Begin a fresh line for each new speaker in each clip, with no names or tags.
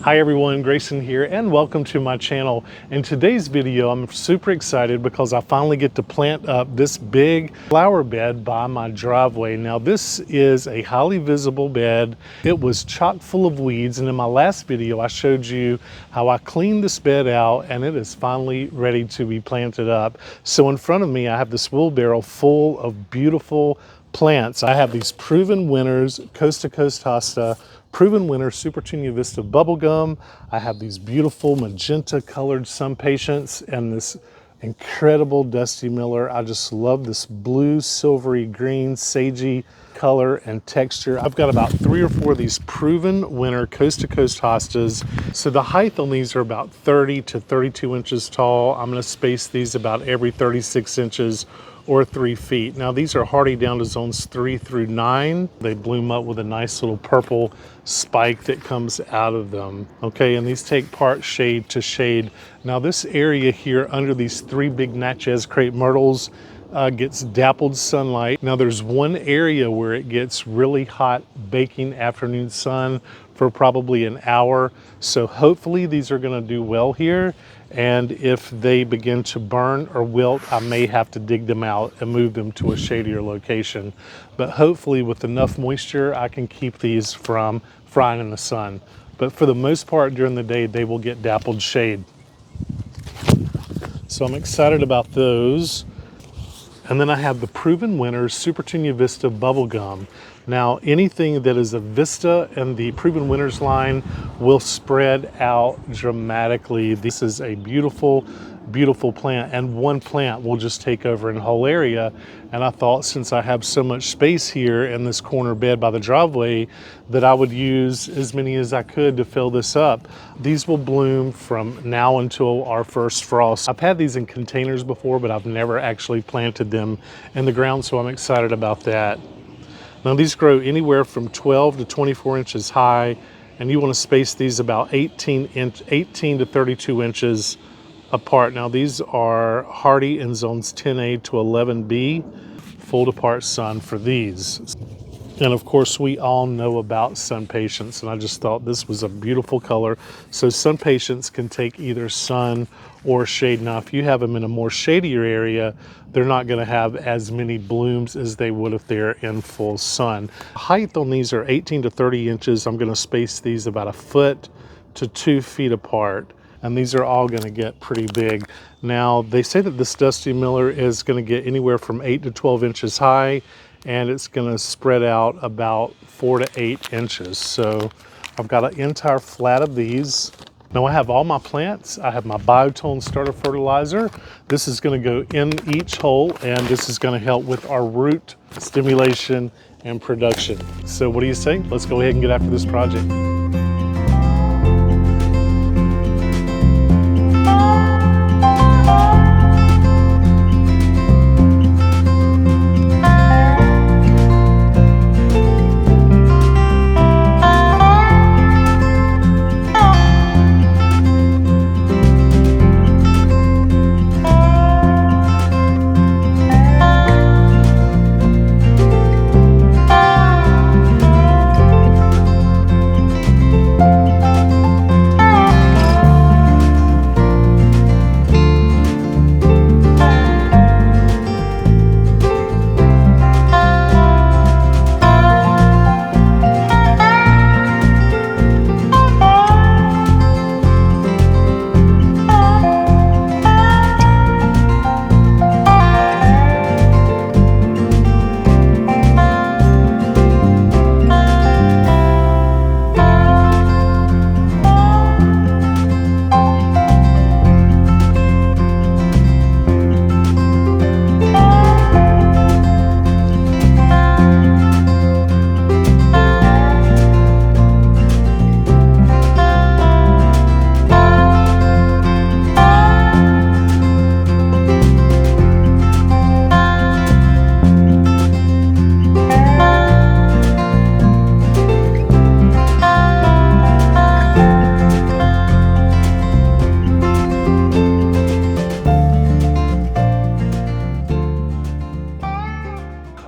Hi everyone, Grayson here and welcome to my channel. In today's video, I'm super excited because I finally get to plant up this big flower bed by my driveway. Now this is a highly visible bed. It was chock full of weeds, and in my last video I showed you how I cleaned this bed out and it is finally ready to be planted up. So in front of me I have this wheelbarrow full of beautiful plants. I have these proven winners, coast to coast hosta, proven winner SuperTunia Vista Bubblegum. I have these beautiful magenta colored Sunpatience and this incredible Dusty Miller. I just love this blue, silvery, green, sagey color and texture. I've got about 3 or 4 of these proven winner coast to coast hostas. So the height on these are about 30 to 32 inches tall. I'm gonna space these about every 36 inches or 3 feet. Now these are hardy down to zones 3 through 9. They bloom up with a nice little purple spike that comes out of them. Okay, and these take part shade to shade. Now this area here under these 3 big Natchez crepe myrtles gets dappled sunlight. Now there's one area where it gets really hot baking afternoon sun for probably an hour. So hopefully these are gonna do well here. And if they begin to burn or wilt, I may have to dig them out and move them to a shadier location. But hopefully with enough moisture, I can keep these from frying in the sun. But for the most part during the day, they will get dappled shade. So I'm excited about those. And then I have the proven winners, SuperTunia Vista Bubblegum. Now, anything that is a Vista and the proven winners line will spread out dramatically. This is a beautiful, beautiful plant, and one plant will just take over an whole area. And I thought, since I have so much space here in this corner bed by the driveway, that I would use as many as I could to fill this up. These will bloom from now until our first frost. I've had these in containers before, but I've never actually planted them in the ground, so I'm excited about that. Now these grow anywhere from 12 to 24 inches high, and you want to space these about 18 to 32 inches apart. Now these are hardy in zones 10A to 11B, full to part sun for these. And of course we all know about Sunpatience, and I just thought this was a beautiful color. So Sunpatience can take either sun or shade. Now if you have them in a more shadier area, they're not going to have as many blooms as they would if they're in full sun. Height on these are 18 to 30 inches. I'm going to space these about 1 foot to 2 feet apart. And these are all going to get pretty big. Now they say that this Dusty Miller is going to get anywhere from 8 to 12 inches high, and it's going to spread out about 4 to 8 inches. So I've got an entire flat of these. Now I have all my plants. I have my biotone starter fertilizer. This is going to go in each hole, and this is going to help with our root stimulation and production. So what do you say? Let's go ahead and get after this project.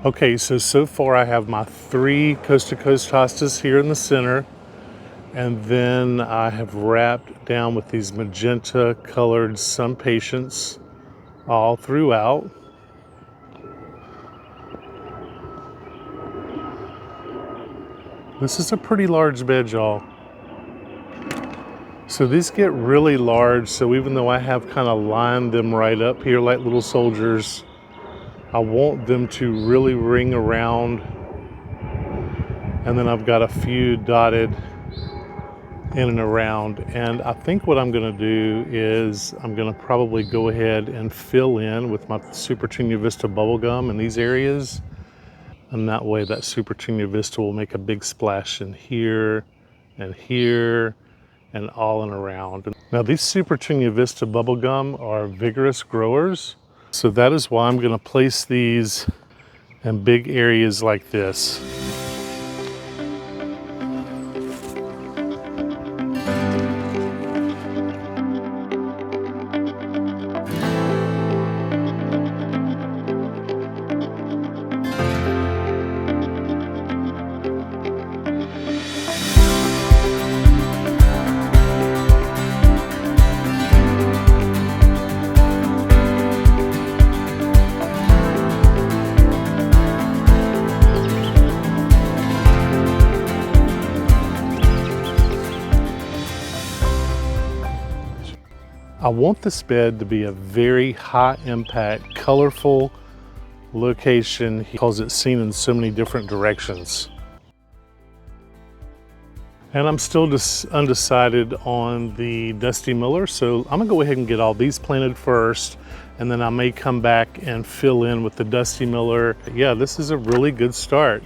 Okay, so far I have my 3 coast to coast hostas here in the center. And then I have wrapped down with these magenta colored Sunpatience all throughout. This is a pretty large bed, y'all. So these get really large, so even though I have kind of lined them right up here like little soldiers, I want them to really ring around. And then I've got a few dotted in and around. And I think what I'm gonna do is I'm gonna probably go ahead and fill in with my SuperTunia Vista Bubblegum in these areas. And that way that SuperTunia Vista will make a big splash in here and here and all and around. Now these SuperTunia Vista Bubblegum are vigorous growers. So that is why I'm gonna place these in big areas like this. I want this bed to be a very high impact, colorful location because it's seen in so many different directions. And I'm still just undecided on the Dusty Miller, so I'm gonna go ahead and get all these planted first, and then I may come back and fill in with the Dusty Miller. Yeah, this is a really good start.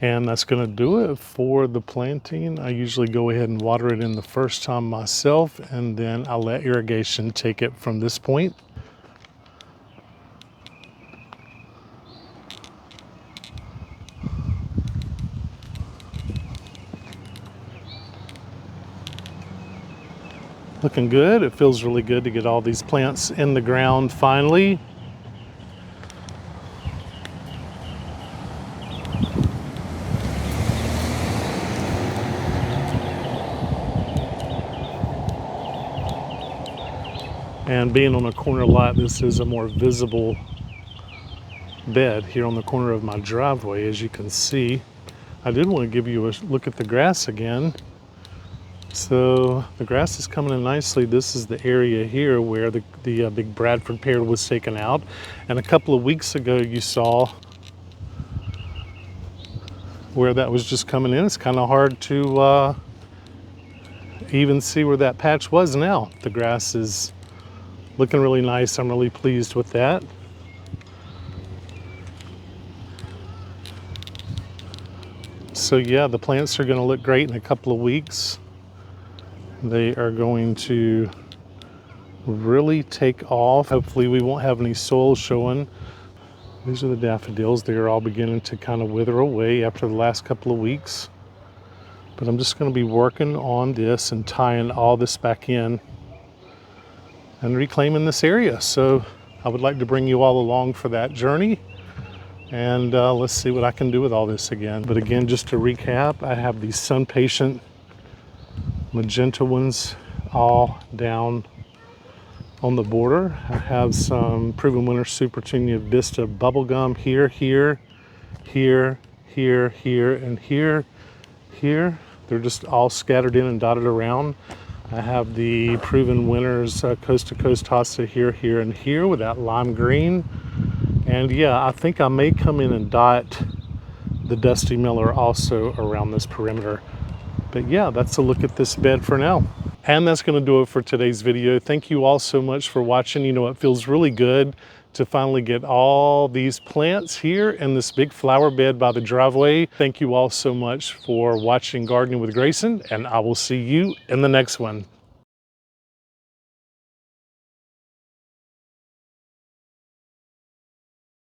And that's going to do it for the planting. I usually go ahead and water it in the first time myself, and then I'll let irrigation take it from this point. Looking good. It feels really good to get all these plants in the ground finally. And being on a corner lot, this is a more visible bed here on the corner of my driveway, as you can see. I did want to give you a look at the grass again. So the grass is coming in nicely. This is the area here where the big Bradford pear was taken out. And a couple of weeks ago you saw where that was just coming in. It's kind of hard to even see where that patch was now. The grass is looking really nice. I'm really pleased with that. So yeah, the plants are going to look great in a couple of weeks. They are going to really take off. Hopefully we won't have any soil showing. These are the daffodils. They are all beginning to kind of wither away after the last couple of weeks. But I'm just going to be working on this and tying all this back in and reclaiming this area. So I would like to bring you all along for that journey. And let's see what I can do with all this again. But again, just to recap, I have these Sunpatient Magenta ones all down on the border. I have some Proven Winner SuperTunia Vista Bubblegum here, here, here, here, here, and here, here. They're just all scattered in and dotted around. I have the Proven Winners Coast to Coast hosta here, here, and here with that lime green. And yeah, I think I may come in and dot the Dusty Miller also around this perimeter. But yeah, that's a look at this bed for now. And that's going to do it for today's video. Thank you all so much for watching. You know, it feels really good to finally get all these plants here in this big flower bed by the driveway. Thank you all so much for watching Gardening with Grayson, and I will see you in the next one.